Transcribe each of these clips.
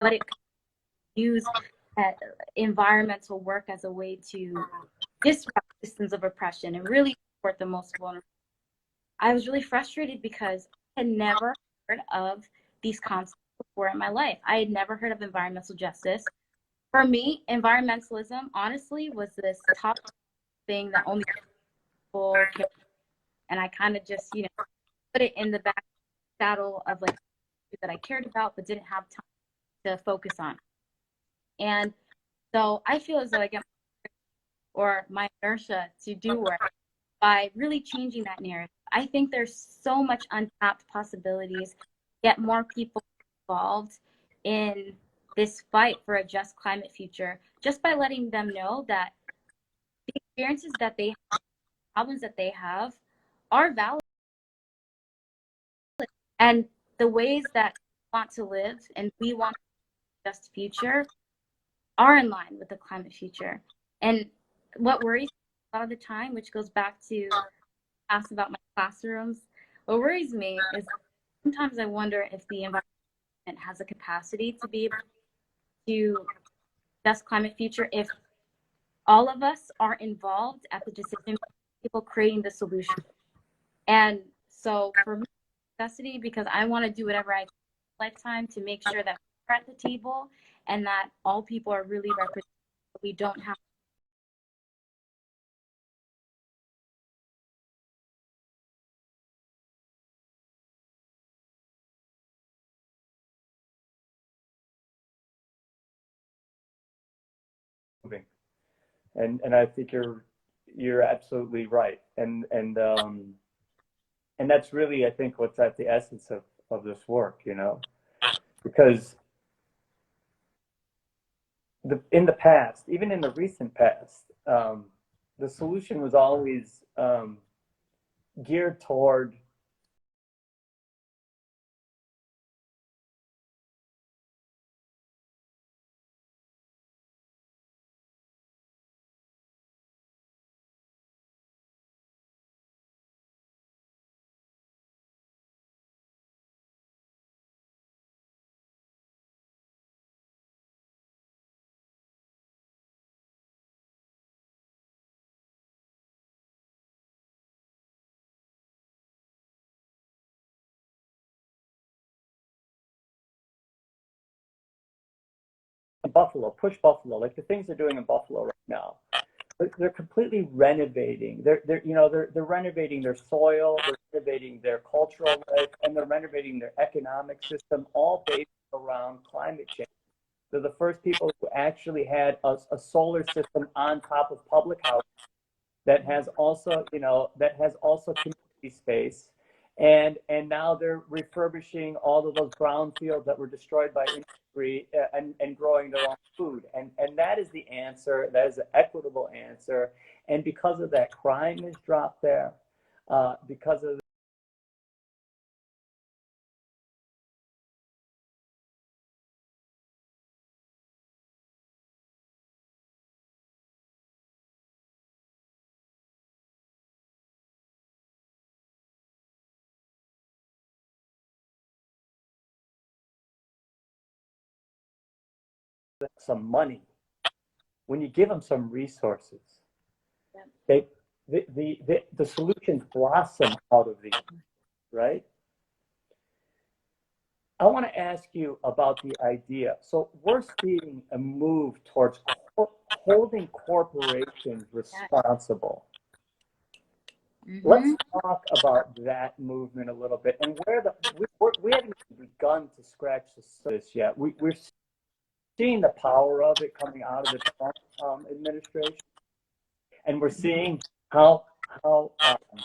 but it use uh, environmental work as a way to disrupt systems of oppression and really support the most vulnerable. I was really frustrated because I had never heard of these concepts before in my life. I had never heard of environmental justice. For me, environmentalism honestly was this top thing that only people care, and I kind of just, put it in the back saddle of like that I cared about but didn't have time to focus on. And so I feel as though I get or my inertia to do work by really changing that narrative. I think there's so much untapped possibilities, get more people involved in this fight for a just climate future, just by letting them know that the experiences that they have, problems that they have, are valid, and the ways that we want to live and we want a just future are in line with the climate future. And what worries me a lot of the time, which goes back to ask about my classrooms, what worries me is sometimes I wonder if the environment has a capacity to be able to best climate future if all of us are involved at the decision, people creating the solution. And so for me, necessity, because I want to do whatever I can in my lifetime to make sure that we're at the table and that all people are really represented. We don't have moving. And I think you're absolutely right. And that's really, I think, what's at the essence of this work, because in the past, even in the recent past, the solution was always geared toward Buffalo, push Buffalo, like the things they're doing in Buffalo right now. They're completely renovating. They're renovating their soil, they're renovating their cultural life, and they're renovating their economic system, all based around climate change. They're the first people who actually had a solar system on top of public house that has also, community space. And now they're refurbishing all of those brownfields that were destroyed by industry, and growing their own food. And that is the answer. That is the equitable answer. And because of that, crime has dropped there. Because of some money, when you give them some resources, they the solutions blossom out of these, right? I want to ask you about the idea. So we're seeing a move towards holding corporations responsible. Let's mm-hmm. talk about that movement a little bit and where we haven't even begun to scratch the surface yet. We're seeing the power of it coming out of the Trump administration, and we're seeing how how um,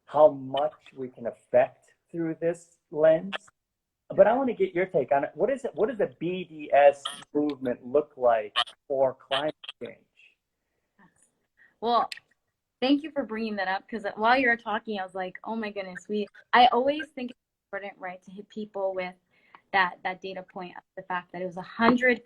how much we can affect through this lens. But I want to get your take on it. What is it? What does the BDS movement look like for climate change? Well, thank you for bringing that up because while you were talking, I was like, oh my goodness, I always think it's important, right, to hit people with that data point of the fact that it was 100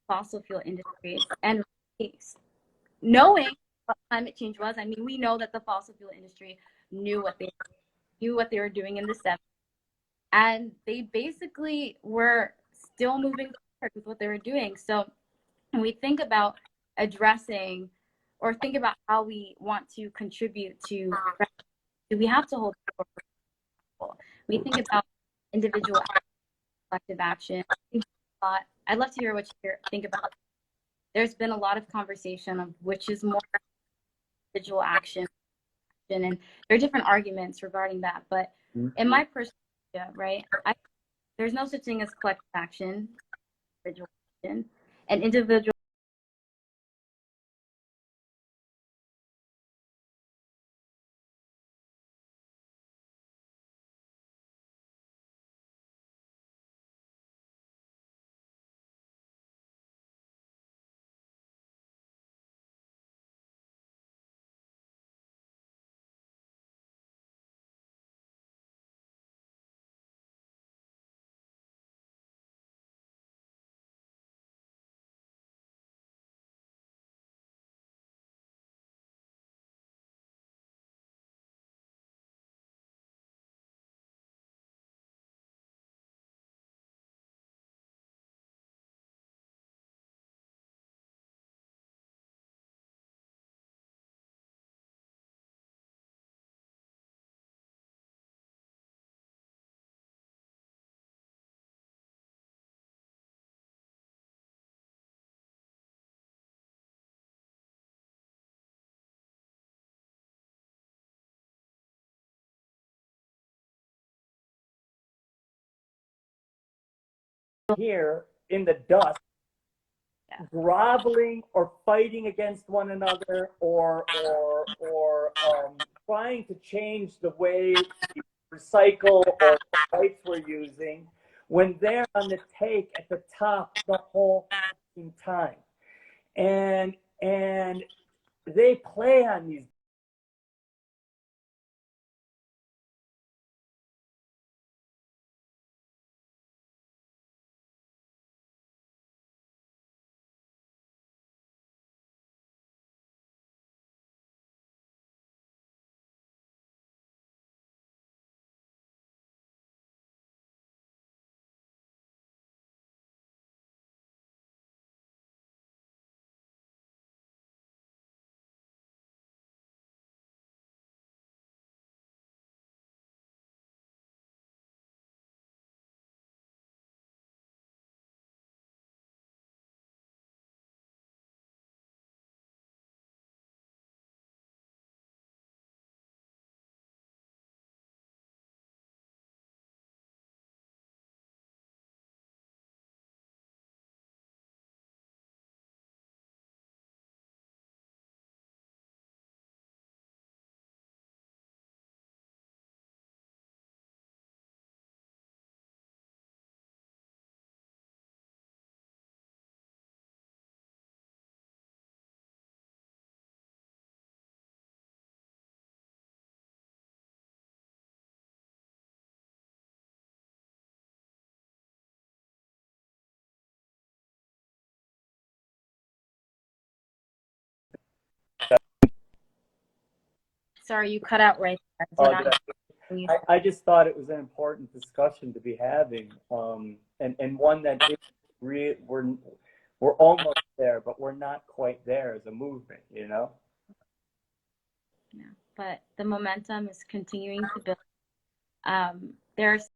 fossil fuel industry and knowing what climate change was. I mean, we know that the fossil fuel industry knew what they were doing in the 70s, and they basically were still moving forward with what they were doing. So when we think about addressing or think about how we want to contribute to, we have to hold people accountable. We think about individual collective action. I'd love to hear what you think about. There's been a lot of conversation of which is more individual action, and there are different arguments regarding that. But in my personal idea, right, there's no such thing as collective action, individual action, and individual. Here in the dust, groveling or fighting against one another, or trying to change the way we recycle or the pipes we're using, when they're on the take at the top the whole time, and they play on these. Sorry, you cut out right there. Oh, Did I just thought it was an important discussion to be having, and one that we're almost there, but we're not quite there as a movement, you know. Yeah, but the momentum is continuing to build. There's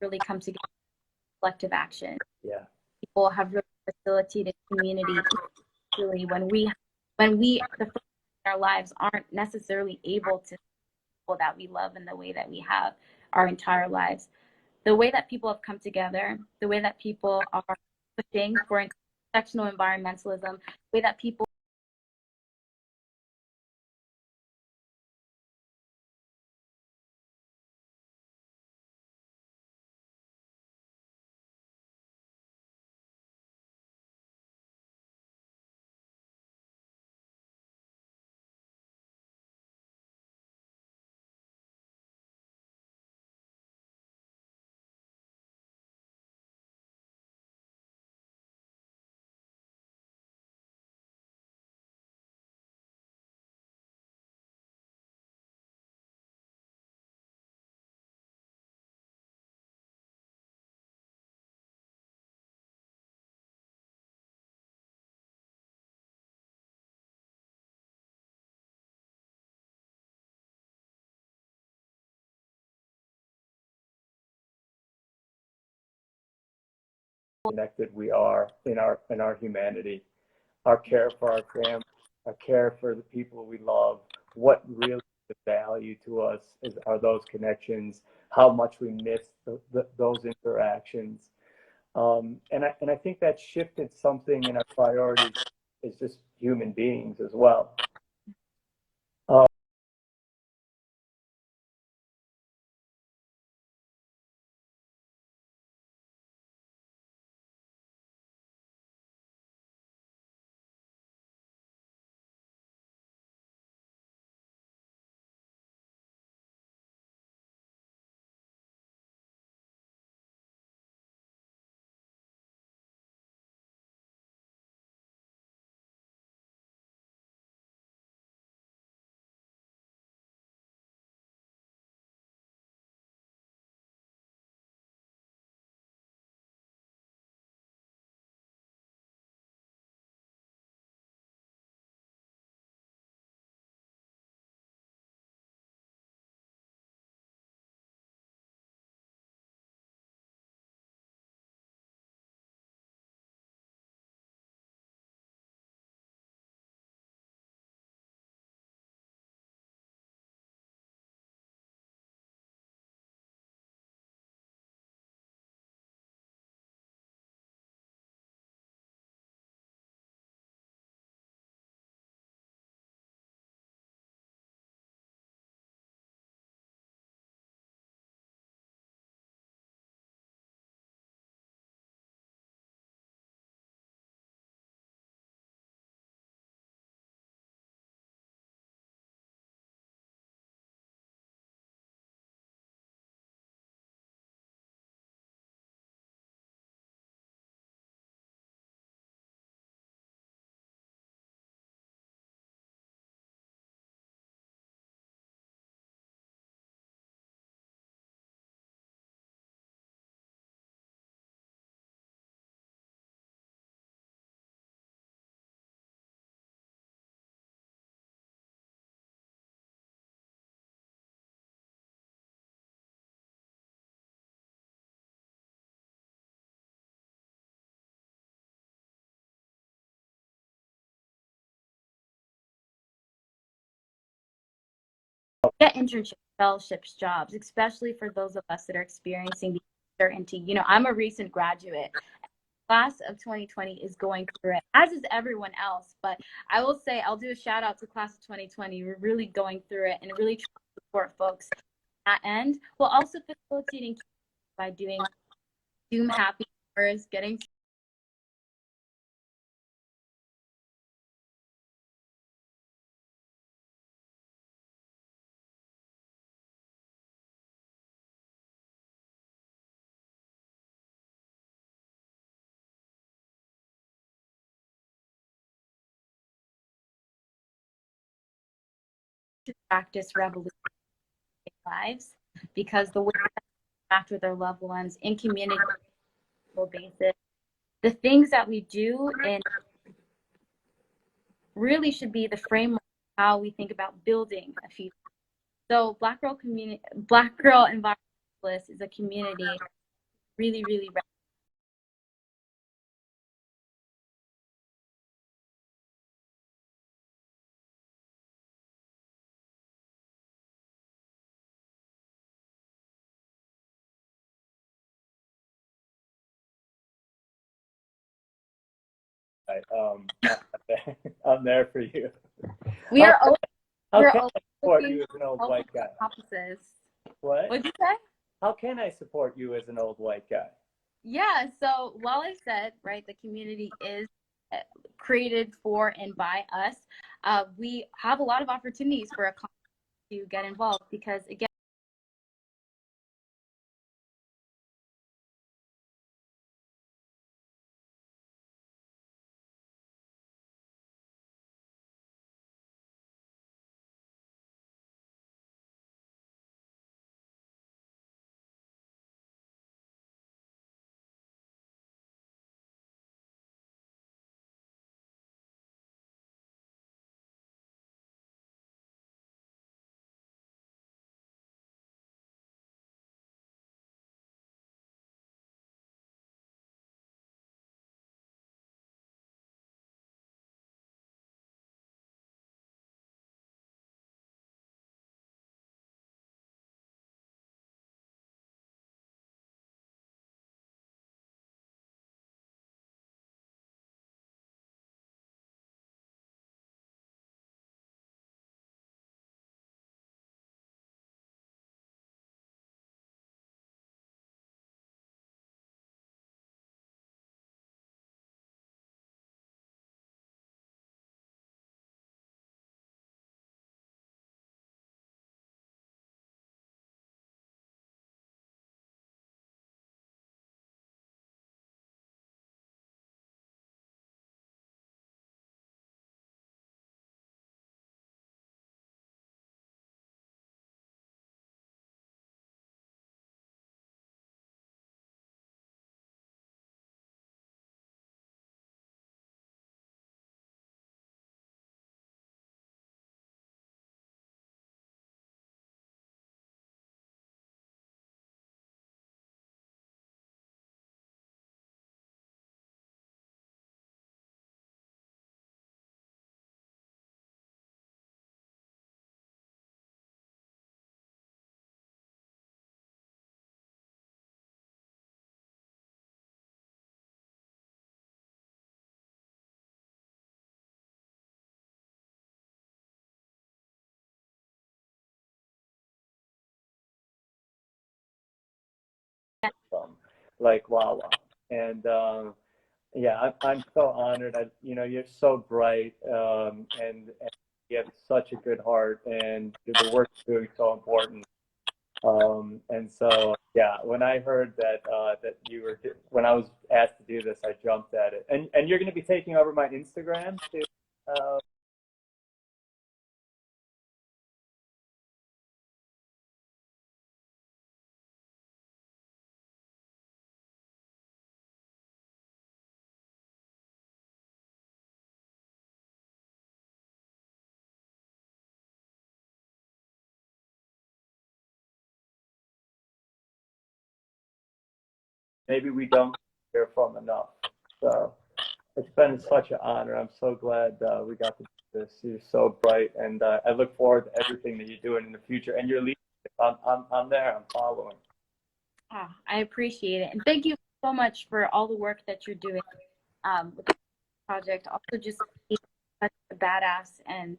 really come together, collective action. Yeah. People have really facilitated community, really when we the first in our lives aren't necessarily able to people that we love in the way that we have our entire lives. the way that people have come together, the way that people are pushing for intersectional environmentalism, the way that people connected we are in our humanity, our care for our family, our care for the people we love. What really is value to us are those connections. How much we miss those interactions, and I think that shifted something in our priorities as just human beings as well. Uh, get internships, fellowships, jobs, especially for those of us that are experiencing the uncertainty. You know, I'm a recent graduate. Class of 2020 is going through it, as is everyone else. But I will say, I'll do a shout out to class of 2020. We're really going through it and really trying to support folks at that end, while also facilitating by doing Zoom happy hours, getting to practice revolutionary lives, because the way they interact with their loved ones in community basis, the things that we do and really should be the framework of how we think about building a future. So Black Girl Environmentalist is a community really, really guy. I'm there for you. We How, are always, how we're can always I support looking you as an old for white guy? offices. What? What'd you say? How can I support you as an old white guy? Yeah, so while I said, right, the community is created for and by us, we have a lot of opportunities for a client to get involved because, again, From like Wawa. And yeah, I'm so honored. You're so bright, and you have such a good heart, and the work you're doing is so important. And so, yeah, when I heard that when I was asked to do this, I jumped at it. And you're going to be taking over my Instagram too. Uh, Maybe we don't hear from enough. So it's been such an honor. I'm so glad we got to do this. You're so bright, and I look forward to everything that you're doing in the future. And your leadership, I'm there. I'm following. I appreciate it. And thank you so much for all the work that you're doing with the project. Also, just being such a badass and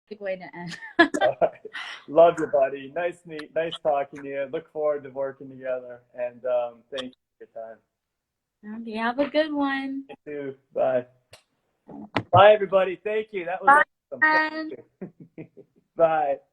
a good way to end. Love you, buddy. Nice talking to you. Look forward to working together. And thank you for your time. Okay, have a good one. You too. Bye. Bye, everybody. Thank you. That was awesome. Bye. Thank you. Bye. Bye.